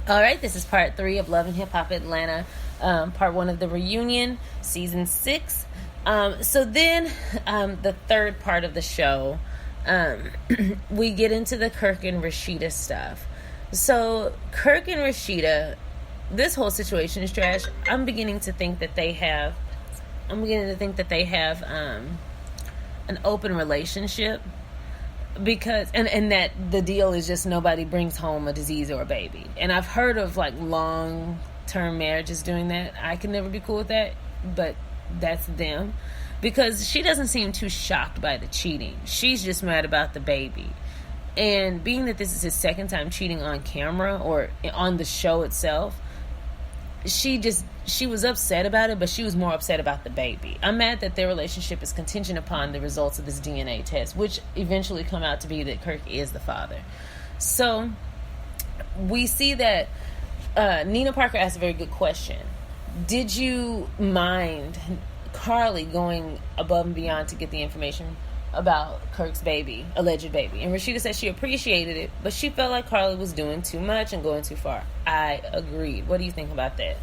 All right, this is part 3 of Love and Hip Hop Atlanta, part 1 of the reunion, season 6. So then, the third part of the show, we get into the Kirk and Rashida stuff. So Kirk and Rashida, this whole situation is trash. I'm beginning to think that they have an open relationship. Because and that the deal is just nobody brings home a disease or a baby. And I've heard of like long-term marriages doing that. I can never be cool with that, but that's them. Because she doesn't seem too shocked by the cheating. She's just mad about the baby. And being that this is his second time cheating on camera or on the show itself, she was upset about it, but she was more upset about the baby. I'm mad that their relationship is contingent upon the results of this DNA test, which eventually come out to be that Kirk is the father. So we see that Nina Parker asked a very good question. Did you mind Carly going above and beyond to get the information about Kirk's baby, alleged baby? And Rashida said she appreciated it, but she felt like Carly was doing too much and going too far. I agreed. What do you think about that?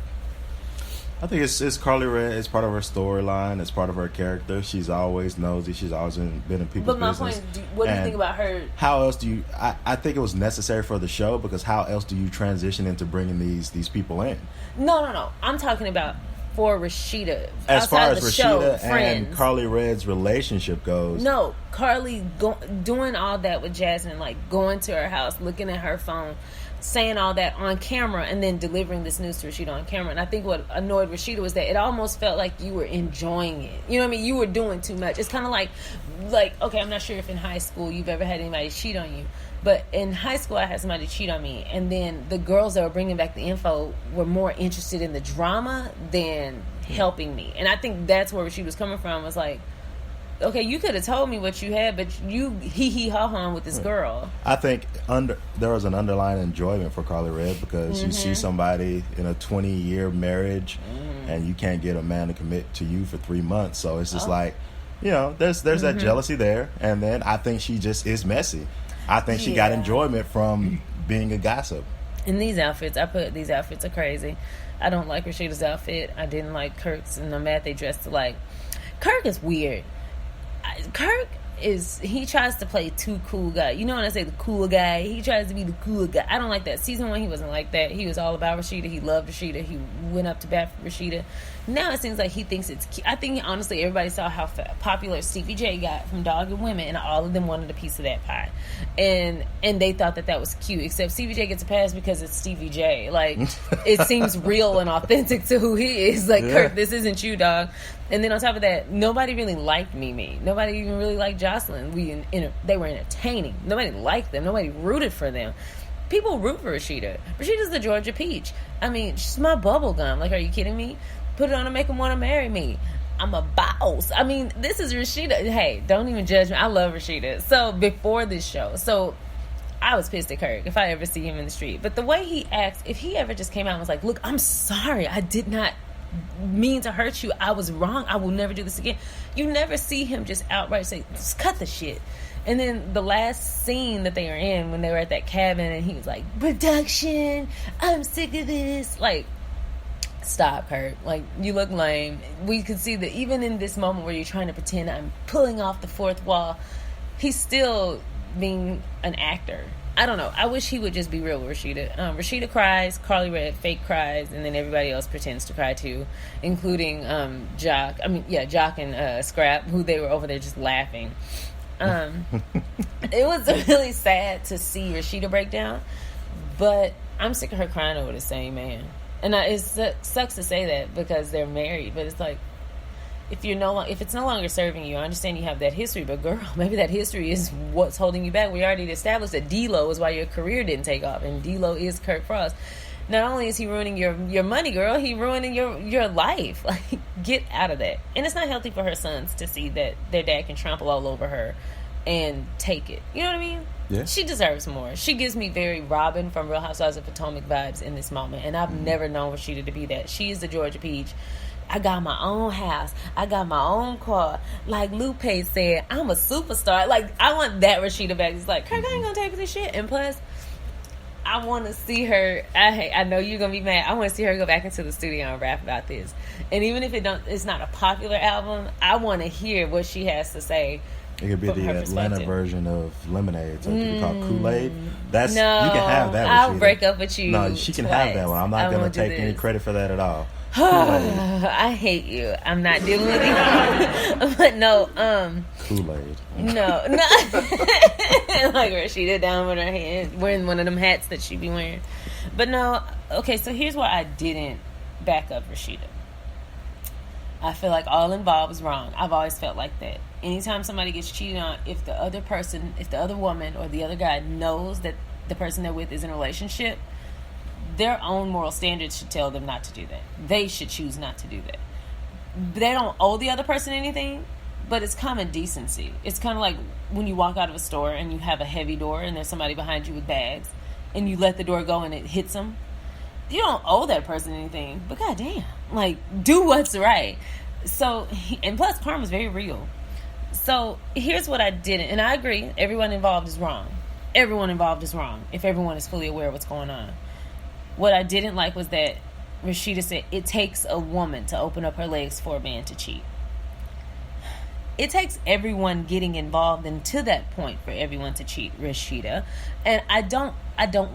I think it's Carly Red. It's part of her storyline. It's part of her character. She's always nosy. She's always been in people's business. But my point is, what do you think about her? How else do you... I think it was necessary for the show, because how else do you transition into bringing these people in? No. I'm talking about for Rashida. As far as the Rashida show, and Carly Red's relationship goes. No, Carly doing all that with Jasmine, like going to her house, looking at her phone, saying all that on camera, and then delivering this news to Rashida on camera. And I think what annoyed Rashida was that it almost felt like you were enjoying it. You know what I mean? You were doing too much. It's kind of like, okay, I'm not sure if in high school you've ever had anybody cheat on you. But in high school, I had somebody cheat on me. And then the girls that were bringing back the info were more interested in the drama than helping me. And I think that's where she was coming from, was like, okay, you could have told me what you had, but you hee-hee-ha-ha with this girl. I think there was an underlying enjoyment for Carly Red, because you see somebody in a 20-year marriage and you can't get a man to commit to you for 3 months. So it's just like, there's that jealousy there. And then I think she just is messy. I think she got enjoyment from being a gossip. In these outfits, these outfits are crazy. I don't like Rashida's outfit. I didn't like Kirk's, and I'm mad they dressed alike. Kirk is weird. He tries to play too cool guy. You know when I say the cool guy, he tries to be the cool guy. I don't like that. Season 1, he wasn't like that. He was all about Rashida. He loved Rashida. He went up to bat for Rashida. Now it seems like he thinks it's cute. I think, honestly, everybody saw how popular Stevie J got from Dog and Women, and all of them wanted a piece of that pie. And they thought that was cute, except Stevie J gets a pass because it's Stevie J. Like, it seems real and authentic to who he is. Like, Kirk, this isn't you, dog. And then on top of that, nobody really liked Mimi. Nobody even really liked Jocelyn. They were entertaining. Nobody liked them. Nobody rooted for them. People root for Rashida. Rashida's the Georgia Peach. I mean, she's my bubble gum. Like, are you kidding me? Put it on and make him want to marry me. I'm a boss. I mean, this is Rashida. Hey, don't even judge me. I love Rashida. So, before this show. So, I was pissed at Kirk if I ever see him in the street. But the way he acts, if he ever just came out and was like, look, I'm sorry. I did not mean to hurt you. I was wrong. I will never do this again. You never see him just outright say, just cut the shit. And then the last scene that they are in, when they were at that cabin, and he was like, production, I'm sick of this. Like, stop, Kirk. Like, you look lame. We could see that even in this moment where you're trying to pretend I'm pulling off the fourth wall, he's still being an actor. I don't know. I wish he would just be real with Rashida. Rashida cries, Carly Red fake cries, and then everybody else pretends to cry too, including Jock and Scrap, who they were over there just laughing. It was really sad to see Rashida break down, but I'm sick of her crying over the same man. And it sucks to say that because they're married, but it's like, if it's no longer serving you, I understand you have that history, but girl, maybe that history is what's holding you back. We already established that D-Lo is why your career didn't take off, and D-Lo is Kirk Frost. Not only is he ruining your money, girl, he ruining your life. Like, get out of that. And it's not healthy for her sons to see that their dad can trample all over her and take it. You know what I mean? Yeah. She deserves more. She gives me very Robin from Real Housewives of Potomac vibes in this moment, and I've never known Rashida to be that. She is the Georgia Peach. I got my own house. I got my own car. Like Lupe said, I'm a superstar. Like, I want that Rashida back. It's like, Kirk, I ain't gonna take this shit. And plus, I want to see her. I know you're gonna be mad. I want to see her go back into the studio and rap about this. And even if it's not a popular album, I want to hear what she has to say. It could be the Atlanta version of Lemonade. So it could be called Kool-Aid. You can have that. I'll break up with you. No, she can have that one. I'm not going to take any credit for that at all. I hate you. I'm not dealing with you. But no, Kool-Aid. No. Like Rashida down with her hand, wearing one of them hats that she be wearing. But no, okay, so here's why I didn't back up Rashida. I feel like all involved is wrong. I've always felt like that. Anytime somebody gets cheated on, if the other woman or the other guy knows that the person they're with is in a relationship, their own moral standards should tell them not to do that. They should choose not to do that. They don't owe the other person anything, but it's common decency. It's kind of like when you walk out of a store and you have a heavy door and there's somebody behind you with bags and you let the door go and it hits them. You don't owe that person anything, but goddamn, like, do what's right. So, and plus karma's very real. So here's what I didn't, and I agree, everyone involved is wrong. Everyone involved is wrong if everyone is fully aware of what's going on. What I didn't like was that Rashida said it takes a woman to open up her legs for a man to cheat. It takes everyone getting involved and to that point for everyone to cheat, Rashida. And I don't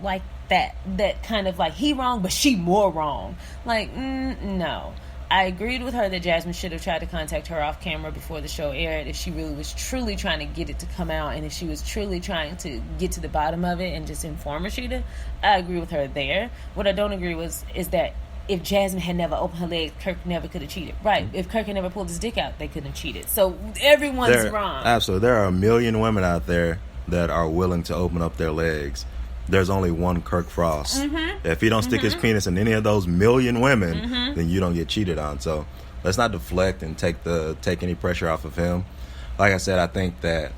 like that kind of like he wrong but she more wrong. Like, no. I agreed with her that Jasmine should have tried to contact her off camera before the show aired if she really was truly trying to get it to come out and if she was truly trying to get to the bottom of it and just inform Rashida. I agree with her there. What I don't agree is that if Jasmine had never opened her legs, Kirk never could have cheated. Right. If Kirk had never pulled his dick out, they couldn't have cheated. So everyone's wrong. Absolutely. There are a million women out there that are willing to open up their legs. There's only one Kirk Frost. Mm-hmm. If he don't stick his penis in any of those million women, then you don't get cheated on. So let's not deflect and take any pressure off of him. Like I said, I think that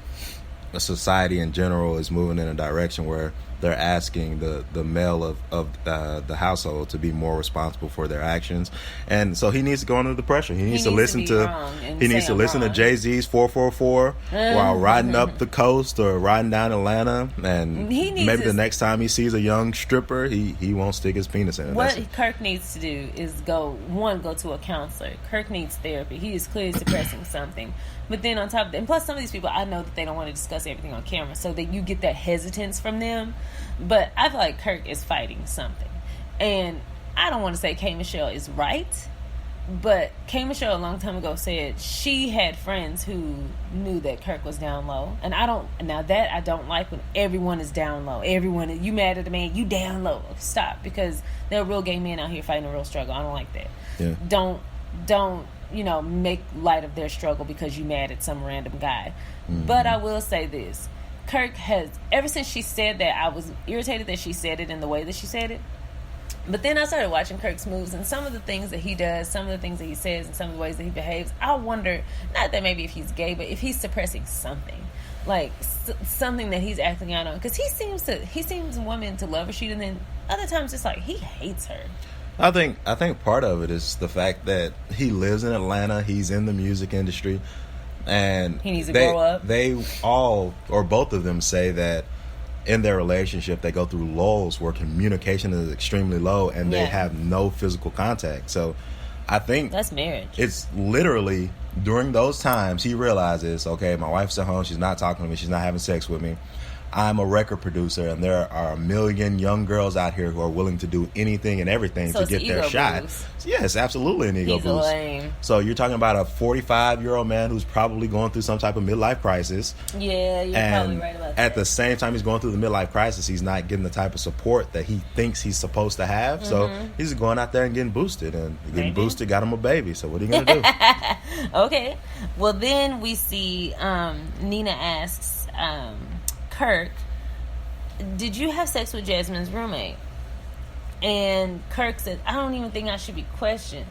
the society in general is moving in a direction where they're asking the male of the household to be more responsible for their actions, and so he needs to go under the pressure. He needs to listen to Jay-Z's 444 while riding up the coast or riding down Atlanta, and maybe the next time he sees a young stripper, he won't stick his penis in it. What Kirk needs to do is go to a counselor. Kirk needs therapy. He is clearly suppressing something. But then on top of that, and plus some of these people, I know that they don't want to discuss everything on camera, so that you get that hesitance from them. But I feel like Kirk is fighting something. And I don't want to say K. Michelle is right, but K. Michelle a long time ago said she had friends who knew that Kirk was down low. And I don't like when everyone is down low. You mad at the man, you down low. Stop, because there are real gay men out here fighting a real struggle. I don't like that. Yeah. Don't make light of their struggle because you mad at some random guy. Mm-hmm. But I will say this. Kirk has, ever since she said that, I was irritated that she said it in the way that she said it. But then I started watching Kirk's moves and some of the things that he does, some of the things that he says, and some of the ways that he behaves. I wonder, not that maybe if he's gay, but if he's suppressing something. Like, something that he's acting out on. Because he seems women to love Rashida, and then other times it's like he hates her. I think part of it is the fact that he lives in Atlanta. He's in the music industry. And he needs to grow up. They all, or both of them, say that in their relationship they go through lulls where communication is extremely low and they have no physical contact. So I think that's marriage. It's literally during those times he realizes, okay, my wife's at home, she's not talking to me, she's not having sex with me. I'm a record producer, and there are a million young girls out here who are willing to do anything and everything to get their shot. Yes, absolutely an ego boost. Lame. So you're talking about a 45-year-old man who's probably going through some type of midlife crisis. Yeah, you're probably right about that. At the same time he's going through the midlife crisis, he's not getting the type of support that he thinks he's supposed to have. So he's going out there and getting boosted, and getting boosted got him a baby. So what are you going to do? Okay. Well, then we see Nina asks... Kirk, did you have sex with Jasmine's roommate? And Kirk said, I don't even think I should be questioned.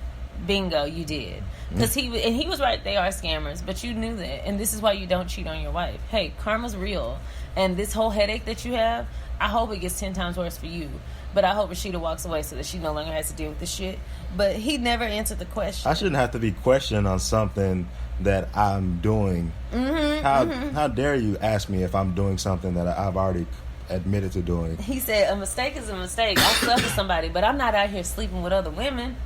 Bingo, you did. Because he was right, they are scammers, but you knew that. And this is why you don't cheat on your wife. Hey, karma's real. And this whole headache that you have, I hope it gets 10 times worse for you. But I hope Rashida walks away so that she no longer has to deal with this shit. But he never answered the question. I shouldn't have to be questioned on something that I'm doing. How dare you ask me if I'm doing something that I've already admitted to doing. He said, a mistake is a mistake. I slept with somebody, but I'm not out here sleeping with other women.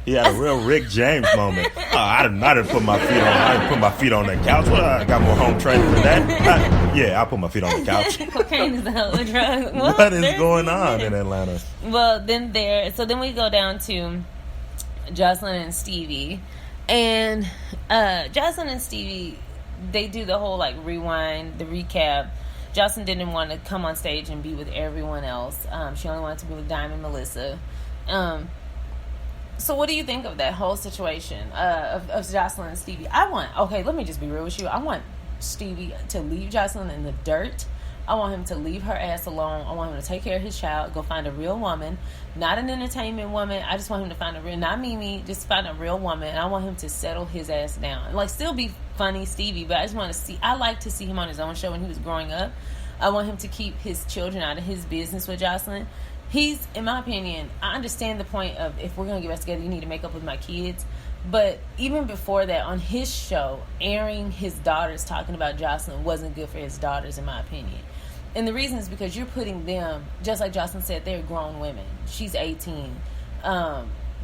He had a real Rick James moment. Oh, I didn't put my feet on. I didn't put my feet on that couch. Well, I got more home training than that. I put my feet on the couch. Cocaine is a hell of a drug. Well, what is going on in Atlanta? Well, then we go down to Jocelyn and Stevie, and Jocelyn and Stevie, they do the whole like rewind, the recap. Jocelyn didn't want to come on stage and be with everyone else. She only wanted to be with Diamond Melissa. So what do you think of that whole situation of Jocelyn and Stevie? Let me just be real with you. I want Stevie to leave Jocelyn in the dirt. I want him to leave her ass alone. I want him to take care of his child, go find a real woman, not an entertainment woman. I just want him to find a real, not Mimi, just find a real woman. And I want him to settle his ass down. Like, still be funny, Stevie, but I just want to see, I like to see him on his own show when he was growing up. I want him to keep his children out of his business with Jocelyn. He's, in my opinion, I understand the point of, if we're going to get back together, you need to make up with my kids. But even before that, on his show, airing his daughters talking about Jocelyn wasn't good for his daughters, in my opinion. And the reason is because you're putting them, just like Jocelyn said, they're grown women. She's 18,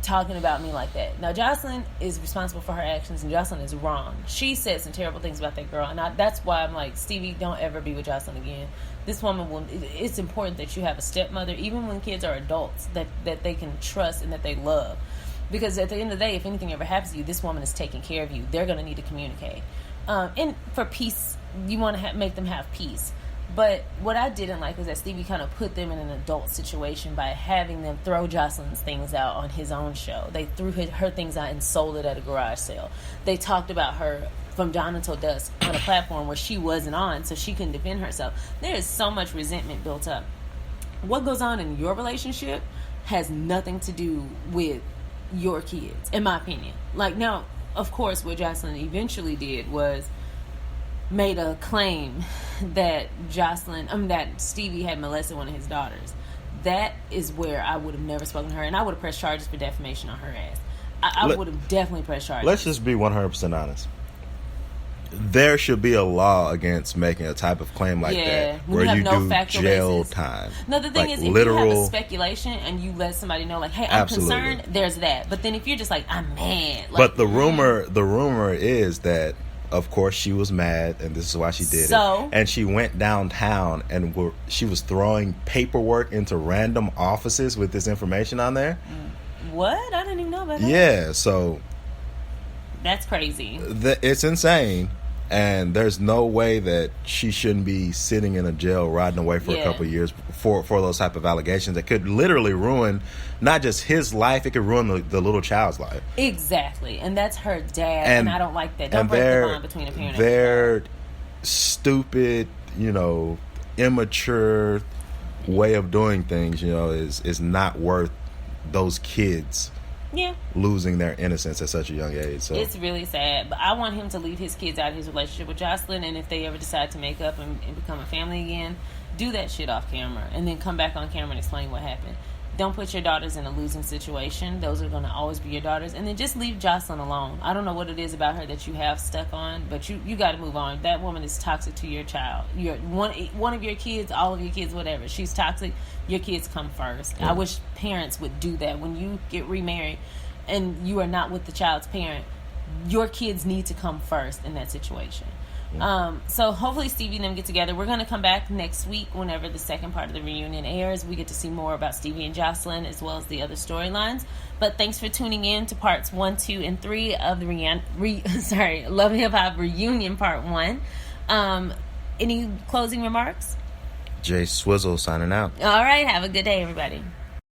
talking about me like that. Now, Jocelyn is responsible for her actions, and Jocelyn is wrong. She said some terrible things about that girl, and that's why I'm like, Stevie, don't ever be with Jocelyn again. This woman will. It's important that you have a stepmother, even when kids are adults, that they can trust and that they love. Because at the end of the day, if anything ever happens to you, this woman is taking care of you. They're going to need to communicate. And for peace, you want to make them have peace. But what I didn't like was that Stevie kind of put them in an adult situation by having them throw Jocelyn's things out on his own show. They threw her things out and sold it at a garage sale. They talked about her from dawn until dusk on a platform where she wasn't on, so she couldn't defend herself. There is so much resentment built up. What goes on in your relationship has nothing to do with your kids, in my opinion. Like, now, of course, what Jocelyn eventually did was made a claim that that Stevie had molested one of his daughters. That is where I would have never spoken to her, and I would have pressed charges for defamation on her ass. I would have definitely pressed charges. Let's just be 100% honest. There should be a law against making a type of claim like that where you do jail basis. Time. No, the thing is, if you have a speculation and you let somebody know, like, hey, I'm concerned, there's that. But then if you're just like, I'm mad. Like, but the rumor is that, of course, she was mad, and this is why she did it. And she went downtown, and she was throwing paperwork into random offices with this information on there. What? I didn't even know about that. Yeah, so that's crazy. It's insane. And there's no way that she shouldn't be sitting in a jail rotting away for a couple of years for those type of allegations that could literally ruin not just his life, it could ruin the little child's life. Exactly. And that's her dad, and I don't like that. Don't break the bond between a parent and a child. Their stupid, immature way of doing things, is not worth those kids losing their innocence at such a young age. So it's really sad. But I want him to leave his kids out of his relationship with Jocelyn, and if they ever decide to make up and become a family again, do that shit off camera and then come back on camera and explain what happened. Don't put your daughters in a losing situation. Those are going to always be your daughters. And then just leave Jocelyn alone. I don't know what it is about her that you have stuck on, but you got to move on. That woman is toxic to your child. One of your kids, all of your kids, whatever. She's toxic. Your kids come first. I wish parents would do that. When you get remarried and you are not with the child's parent, your kids need to come first in that situation. So hopefully Stevie and them get together. We're going to come back next week whenever the second part of the reunion airs. We get to see more about Stevie and Jocelyn as well as the other storylines. But thanks for tuning in to parts 1, 2, and 3 of the Love and Hip Hop Reunion Part 1. Any closing remarks? Jay Swizzle signing out. All right. Have a good day, everybody.